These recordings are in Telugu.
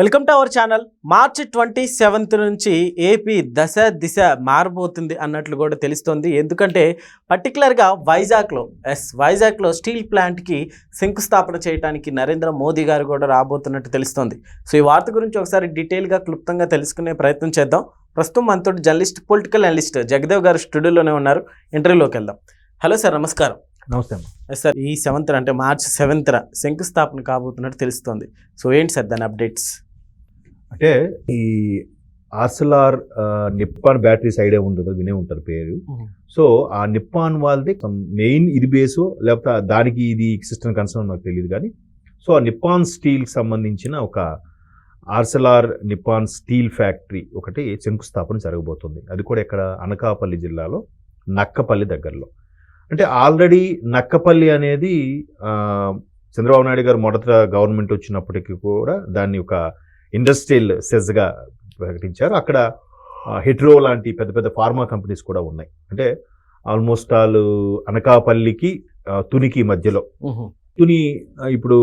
Welcome to our channel. March 27 నుంచి ఏపీ దశ దిశ మారబోతుంది అన్నట్లు కూడా తెలుస్తోంది. ఎందుకంటే పర్టికులర్గా వైజాగ్లో స్టీల్ ప్లాంట్కి శంకుస్థాపన చేయడానికి నరేంద్ర మోదీ గారు కూడా రాబోతున్నట్టు తెలుస్తోంది. సో ఈ వార్త గురించి ఒకసారి డీటెయిల్గా క్లుప్తంగా తెలుసుకునే ప్రయత్నం చేద్దాం. ప్రస్తుతం మనతో జర్నలిస్ట్, పొలిటికల్ అనలిస్ట్ జగదేవ్ గారు స్టూడియోలోనే ఉన్నారు. ఇంటర్వ్యూలోకి వెళ్దాం. హలో సార్, నమస్కారం. నమస్తే సార్, ఈ 7th అంటే మార్చి 7th శంకుస్థాపన కాబోతున్నట్టు తెలుస్తోంది. సో ఏంటి సార్ దాని అప్డేట్స్? అంటే ఈ ఆర్సెలార్ నిప్పాన్ బ్యాటరీస్ ఐడియా ఉండదు, వినే ఉంటారు పేరు. సో ఆ నిప్పాన్ వాళ్ళది మెయిన్ ఇది బేసు, లేకపోతే దానికి ఇది సిస్టమ్ కన్సర్న్ నాకు తెలియదు కానీ, సో ఆ నిప్పాన్ స్టీల్కి సంబంధించిన ఒక ఆర్సెలార్ నిప్పాన్ స్టీల్ ఫ్యాక్టరీ ఒకటి శంకుస్థాపన జరగబోతుంది. అది కూడా ఇక్కడ అనకాపల్లి జిల్లాలో నక్కపల్లి దగ్గరలో. అంటే ఆల్రెడీ నక్కపల్లి అనేది చంద్రబాబు నాయుడు గారు మొదట గవర్నమెంట్ వచ్చినప్పటికీ కూడా దాన్ని ఒక ఇండస్ట్రియల్ సెజ్గా ప్రకటించారు. అక్కడ హెట్రో లాంటి పెద్ద పెద్ద ఫార్మా కంపెనీస్ కూడా ఉన్నాయి. అంటే ఆల్మోస్ట్ ఆల్ అనకాపల్లికి తునికి మధ్యలో. తుని ఇప్పుడు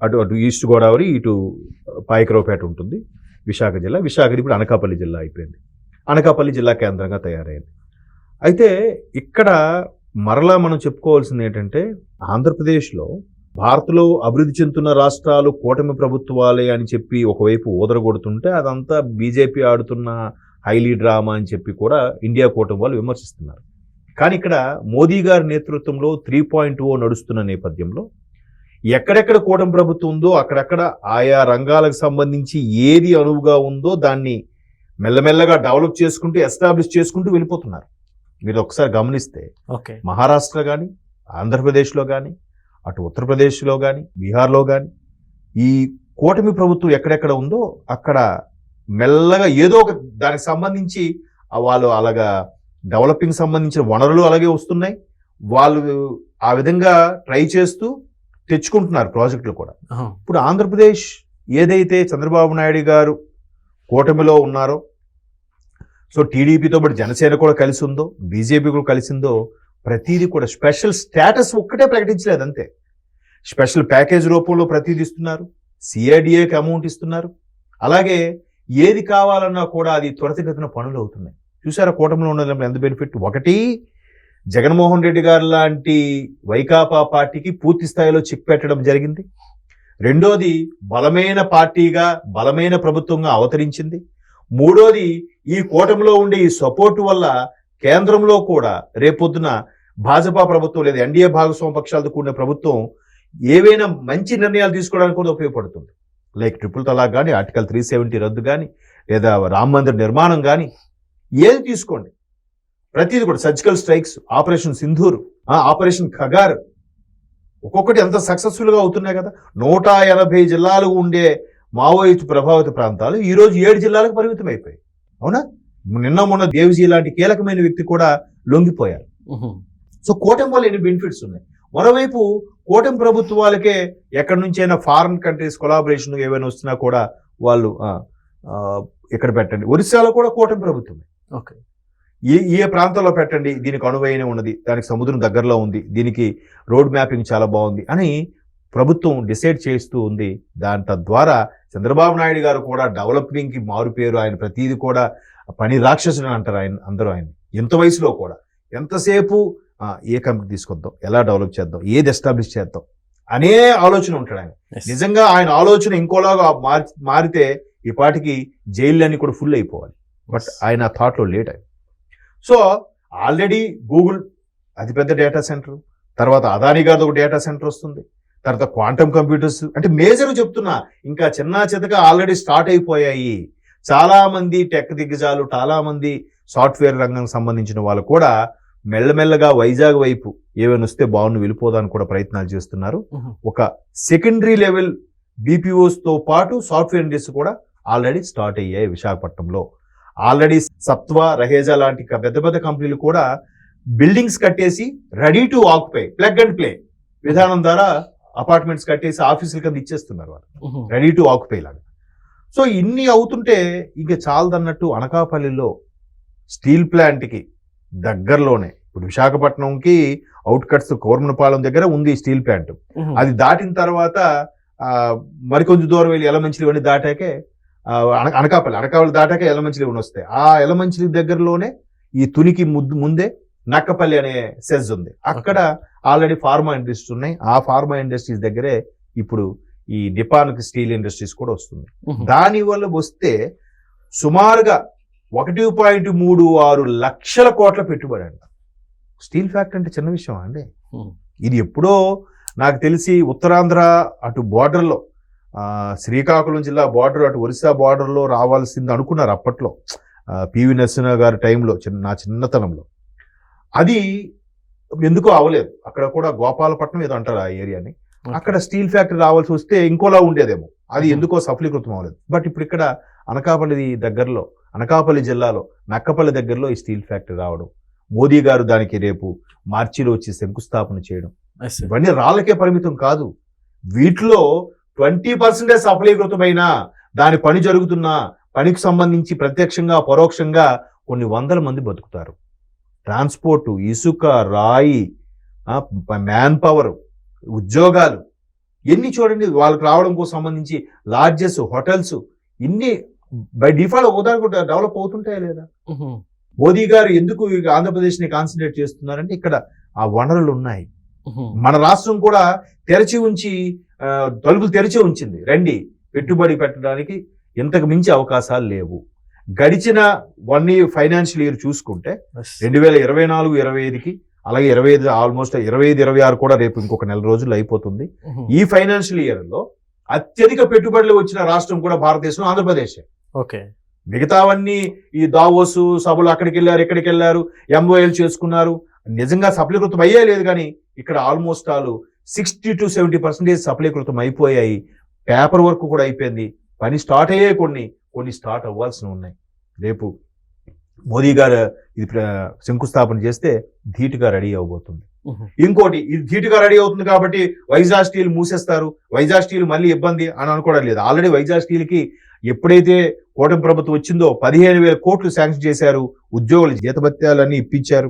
అటు ఈస్ట్ గోదావరి, ఇటు పాయకరావుపేట ఉంటుంది విశాఖ జిల్లా. విశాఖది ఇప్పుడు అనకాపల్లి జిల్లా అయిపోయింది. అనకాపల్లి జిల్లా కేంద్రంగా తయారైంది. అయితే ఇక్కడ మరలా మనం చెప్పుకోవాల్సింది ఏంటంటే, ఆంధ్రప్రదేశ్లో భారత్లో అభివృద్ధి చెందుతున్న రాష్ట్రాలు కూటమి ప్రభుత్వాలే అని చెప్పి ఒకవైపు ఊదరగొడుతుంటే, అదంతా బీజేపీ ఆడుతున్న హైలీ డ్రామా అని చెప్పి కూడా ఇండియా కూటమి వాళ్ళు విమర్శిస్తున్నారు. కానీ ఇక్కడ మోదీ గారి నేతృత్వంలో 3.0 నడుస్తున్న నేపథ్యంలో ఎక్కడెక్కడ కూటమి ప్రభుత్వం ఉందో అక్కడక్కడ ఆయా రంగాలకు సంబంధించి ఏది అనువుగా ఉందో దాన్ని మెల్లమెల్లగా డెవలప్ చేసుకుంటూ ఎస్టాబ్లిష్ చేసుకుంటూ వెళ్ళిపోతున్నారు. మీరు ఒకసారి గమనిస్తే మహారాష్ట్ర కానీ, ఆంధ్రప్రదేశ్లో కానీ, అటు ఉత్తరప్రదేశ్లో కానీ, బీహార్లో కానీ ఈ కూటమి ప్రభుత్వం ఎక్కడెక్కడ ఉందో అక్కడ మెల్లగా ఏదో ఒక దానికి సంబంధించి వాళ్ళు అలాగా డెవలపింగ్ సంబంధించిన వనరులు అలాగే వస్తున్నాయి. వాళ్ళు ఆ విధంగా ట్రై చేస్తూ తెచ్చుకుంటున్నారు ప్రాజెక్టులు కూడా. ఇప్పుడు ఆంధ్రప్రదేశ్ ఏదైతే చంద్రబాబు నాయుడు గారు కూటమిలో ఉన్నారో, సో టీడీపీతో పాటు జనసేన కూడా కలిసి ఉందో, బీజేపీ కూడా కలిసిందో, ప్రతిదీ కూడా స్పెషల్ స్టేటస్ ఒక్కటే ప్రకటించలేదు అంతే. స్పెషల్ ప్యాకేజ్ రూపంలో ప్రతిదీ ఇస్తున్నారు, సిఐడిఏకి అమౌంట్ ఇస్తున్నారు. అలాగే ఏది కావాలన్నా కూడా అది త్వరితగతిన పనులు అవుతున్నాయి. చూసారా కూటమిలో ఉండడం ఎంత బెనిఫిట్? ఒకటి, జగన్మోహన్ రెడ్డి గారు లాంటి వైకాపా పార్టీకి పూర్తి స్థాయిలో చెక్ పెట్టడం జరిగింది. రెండోది, బలమైన పార్టీగా బలమైన ప్రభుత్వంగా అవతరించింది. మూడోది, ఈ కూటమిలో ఉండే ఈ సపోర్టు వల్ల కేంద్రంలో కూడా రేపొద్దున భాజపా ప్రభుత్వం లేదా ఎన్డీఏ భాగస్వామ్య పక్షాలతో కూడిన ప్రభుత్వం ఏవైనా మంచి నిర్ణయాలు తీసుకోవడానికి కూడా ఉపయోగపడుతుంది. లైక్ ట్రిపుల్ తలాక్ కానీ, ఆర్టికల్ 370 రద్దు కానీ, లేదా రామ మందిర్ నిర్మాణం కానీ, ఏది తీసుకోండి ప్రతిదీ కూడా, surgical strikes, operation Sindoor, operation Kagar, ఒక్కొక్కటి ఎంత సక్సెస్ఫుల్గా అవుతున్నాయి కదా. 180 జిల్లాలు ఉండే మావోయిస్టు ప్రభావిత ప్రాంతాలు ఈరోజు 7 జిల్లాలకు పరిమితం అయిపోయాయి. అవునా? నిన్న మొన్న దేవ్జీ లాంటి కీలకమైన వ్యక్తి కూడా లొంగిపోయారు. సో కూటమి వల్ల ఎన్ని బెనిఫిట్స్ ఉన్నాయి. మరోవైపు కూటమి ప్రభుత్వాలకే ఎక్కడి నుంచైనా ఫారిన్ కంట్రీస్ కొలాబరేషన్ ఏమైనా వస్తున్నా కూడా వాళ్ళు ఇక్కడ పెట్టండి. ఒరిస్సాలో కూడా కూటమి ప్రభుత్వమే. ఓకే, ఏ ప్రాంతంలో పెట్టండి, దీనికి అనువైన ఉన్నది, దానికి సముద్రం దగ్గరలో ఉంది, దీనికి రోడ్ మ్యాపింగ్ చాలా బాగుంది అని ప్రభుత్వం డిసైడ్ చేస్తూ ఉంది. దాని తద్వారా చంద్రబాబు నాయుడు గారు కూడా డెవలపింగ్కి మారుపేరు. ఆయన ప్రతిదీ కూడా పని రాక్షసుడు అంటారు ఆయన, అందరూ ఆయన. ఎంత వయసులో కూడా ఎంతసేపు ఏ కంపెనీ తీసుకొద్దాం, ఎలా డెవలప్ చేద్దాం, ఏది ఎస్టాబ్లిష్ చేద్దాం అనే ఆలోచన ఉంటాడు ఆయన. నిజంగా ఆయన ఆలోచన ఇంకోలాగా మారితే ఈ పాటికి జైళ్ళన్నీ కూడా ఫుల్ అయిపోవాలి. బట్ ఆయన థాట్లో లేట్ ఆయన. సో ఆల్రెడీ గూగుల్ అతిపెద్ద డేటా సెంటర్, తర్వాత అదానీ గారిది ఒక డేటా సెంటర్ వస్తుంది, తర్వాత క్వాంటమ్ కంప్యూటర్స్, అంటే మేజర్ చెప్తున్నా ఇంకా చిన్న చితగా ఆల్రెడీ స్టార్ట్ అయిపోయాయి. చాలా మంది టెక్ దిగ్గజాలు, చాలా మంది సాఫ్ట్వేర్ రంగానికి సంబంధించిన వాళ్ళు కూడా మెల్లమెల్లగా వైజాగ్ వైపు ఏమైనా వస్తే బాగుండు వెళ్ళిపోదానికి కూడా ప్రయత్నాలు చేస్తున్నారు. ఒక సెకండరీ లెవెల్ బీపీఓస్తో పాటు సాఫ్ట్వేర్ ఇండస్ట్రీ కూడా ఆల్రెడీ స్టార్ట్ అయ్యాయి విశాఖపట్నంలో. ఆల్రెడీ సత్వా, రహేజా లాంటి పెద్ద పెద్ద కంపెనీలు కూడా బిల్డింగ్స్ కట్టేసి ready to occupy, plug and play విధానం ద్వారా అపార్ట్మెంట్స్ కట్టేసి ఆఫీసుల కింద ఇచ్చేస్తున్నారు వాళ్ళు, రెడీ టు ఆక్యుపై లాగా. సో ఇన్ని అవుతుంటే ఇంకా చాలదన్నట్టు అనకాపల్లిలో స్టీల్ ప్లాంట్కి దగ్గరలోనే, ఇప్పుడు విశాఖపట్నంకి అవుట్కట్స్ కోరమనపాలెం దగ్గర ఉంది స్టీల్ ప్లాంట్. అది దాటిన తర్వాత మరికొంచెం దూరం వెళ్ళి ఎలమంచిలి ఇవన్నీ దాటాకే అనకాపల్లి దాటాకే ఎలమంచిలి ఇవన్నీ వస్తాయి. ఆ ఎలమంచిలి దగ్గరలోనే ఈ తునికి ముందే నక్కపల్లి అనే సెజ్ ఉంది. అక్కడ ఆల్రెడీ ఫార్మా ఇండస్ట్రీస్ ఉన్నాయి. ఆ ఫార్మా ఇండస్ట్రీస్ దగ్గరే ఇప్పుడు ఈ నిపాన్ స్టీల్ ఇండస్ట్రీస్ కూడా వస్తుంది. దాని వల్ల వస్తే సుమారుగా 1.36 లక్షల కోట్ల పెట్టుబడి అంట. స్టీల్ ఫ్యాక్టరీ అంటే చిన్న విషయం అండి. ఇది ఎప్పుడో నాకు తెలిసి ఉత్తరాంధ్ర అటు బోర్డర్లో శ్రీకాకుళం జిల్లా బోర్డర్ అటు ఒరిస్సా బోర్డర్లో రావాల్సింది అనుకున్నారు అప్పట్లో, పివి నరసింహ గారి టైంలో, నా చిన్నతనంలో. అది ఎందుకో అవ్వలేదు. అక్కడ కూడా గోపాలపట్నం ఏదో అంటారు ఆ ఏరియాని. అక్కడ స్టీల్ ఫ్యాక్టరీ రావాల్సి వస్తే ఇంకోలా ఉండేదేమో, అది ఎందుకో సఫలీకృతం అవ్వలేదు. బట్ ఇప్పుడు ఇక్కడ అనకాపల్లి జిల్లాలో నక్కపల్లి దగ్గరలో ఈ స్టీల్ ఫ్యాక్టరీ రావడం, మోదీ గారు దానికి రేపు మార్చిలో వచ్చి శంకుస్థాపన చేయడం, ఇవన్నీ రాళ్ళకే పరిమితం కాదు. వీటిలో 20% సఫలీకృతమైన దాని పని జరుగుతున్నా పనికి సంబంధించి ప్రత్యక్షంగా పరోక్షంగా కొన్ని వందల మంది బతుకుతారు. ట్రాన్స్పోర్టు, ఇసుక, రాయి, మ్యాన్ పవర్, ఉద్యోగాలు ఎన్ని చూడండి. వాళ్ళకి రావడం కోసం సంబంధించి లాడ్జెస్, హోటల్స్ ఇన్ని బై డిఫాల్ట్ ఒకదానికి డెవలప్ అవుతుంటాయా లేదా? మోదీ గారు ఎందుకు ఆంధ్రప్రదేశ్ ని కాన్సన్ట్రేట్ చేస్తున్నారంటే ఇక్కడ ఆ వనరులు ఉన్నాయి. మన రాష్ట్రం కూడా తలుపులు తెరిచి ఉంచింది. రండి పెట్టుబడి పెట్టడానికి, ఇంతకు మించి అవకాశాలు లేవు. గడిచిన 1 year ఫైనాన్షియల్ ఇయర్ చూసుకుంటే 2024-25కి అలాగే 25 ఆల్మోస్ట్ 25-26 కూడా రేపు ఇంకొక నెల రోజులు అయిపోతుంది. ఈ ఫైనాన్షియల్ ఇయర్ లో అత్యధిక పెట్టుబడులు వచ్చిన రాష్ట్రం కూడా భారతదేశంలో ఆంధ్రప్రదేశ్. ఓకే, మిగతావన్నీ ఈ దావోసు సభలు అక్కడికి వెళ్ళారు, ఇక్కడికి వెళ్ళారు, ఎంఓఎల్ చేసుకున్నారు, నిజంగా సఫలీకృతం అయ్యే లేదు. కానీ ఇక్కడ ఆల్మోస్ట్ 60 to 70% సఫలీకృతం అయిపోయాయి. పేపర్ వర్క్ కూడా అయిపోయింది. పని స్టార్ట్ అయ్యాయి, కొన్ని స్టార్ట్ అవ్వాల్సి ఉన్నాయి. రేపు మోదీ గారు ఇది శంకుస్థాపన చేస్తే ధీటుగా రెడీ అవబోతుంది. ఇంకోటి, ఇది ధీటుగా రెడీ అవుతుంది కాబట్టి వైజాగ్ స్టీల్ మూసేస్తారు, వైజాగ్ స్టీల్ మళ్ళీ ఇబ్బంది అని అనుకోవడం లేదు. ఆల్రెడీ వైజాగ్ స్టీల్ కి ఎప్పుడైతే కూటమి ప్రభుత్వం వచ్చిందో 15,000 కోట్లు శాంక్షన్ చేశారు. ఉద్యోగులు జీతభత్యాలన్నీ ఇప్పించారు.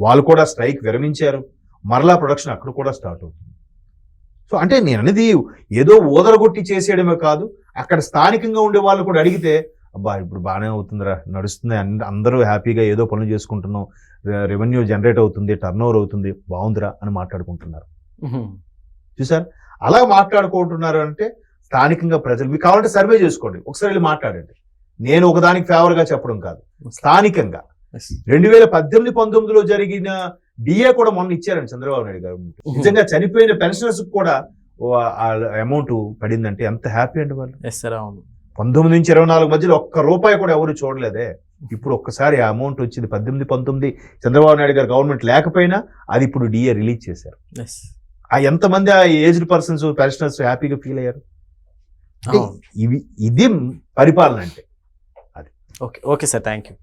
వాళ్ళు కూడా స్ట్రైక్ విరమించారు. మరలా ప్రొడక్షన్ అక్కడ కూడా స్టార్ట్ అవుతుంది. సో అంటే నేను అనేది ఏదో ఓదరగొట్టి చేసేయడమే కాదు, అక్కడ స్థానికంగా ఉండే వాళ్ళు కూడా అడిగితే అబ్బా ఇప్పుడు బాగానే అవుతుందిరా, నడుస్తుంది, అందరూ హ్యాపీగా ఏదో పనులు చేసుకుంటున్నాం, రెవెన్యూ జనరేట్ అవుతుంది, టర్న్ ఓవర్ అవుతుంది, బాగుందిరా అని మాట్లాడుకుంటున్నారు. చూసారు, అలా మాట్లాడుకుంటున్నారు అంటే స్థానికంగా ప్రజలు, మీకు కావాలంటే సర్వే చేసుకోండి, ఒకసారి వెళ్ళి మాట్లాడండి. నేను ఒకదానికి ఫేవర్ గా చెప్పడం కాదు, స్థానికంగా 2018-19లో జరిగిన డిఏ కూడా మొన్న ఇచ్చారండి చంద్రబాబు నాయుడు గారు. నిజంగా చనిపోయిన పెన్షనర్స్ కూడా అమౌంట్ పడిందంటే ఎంత హ్యాపీ అండి వాళ్ళు. 19-24 మధ్యలో ఒక్క రూపాయి కూడా ఎవరు చూడలేదే. ఇప్పుడు ఒక్కసారి ఆ అమౌంట్ వచ్చింది. 18-19 చంద్రబాబు నాయుడు గారు గవర్నమెంట్ లేకపోయినా అది ఇప్పుడు డిఏ రిలీజ్ చేశారు. ఆ ఎంతమంది ఆ ఏజ్డ్ పర్సన్స్ పెన్షనర్స్ హ్యాపీగా ఫీల్ అయ్యారు. ఇది పరిపాలన అంటే. Okay sir, thank you.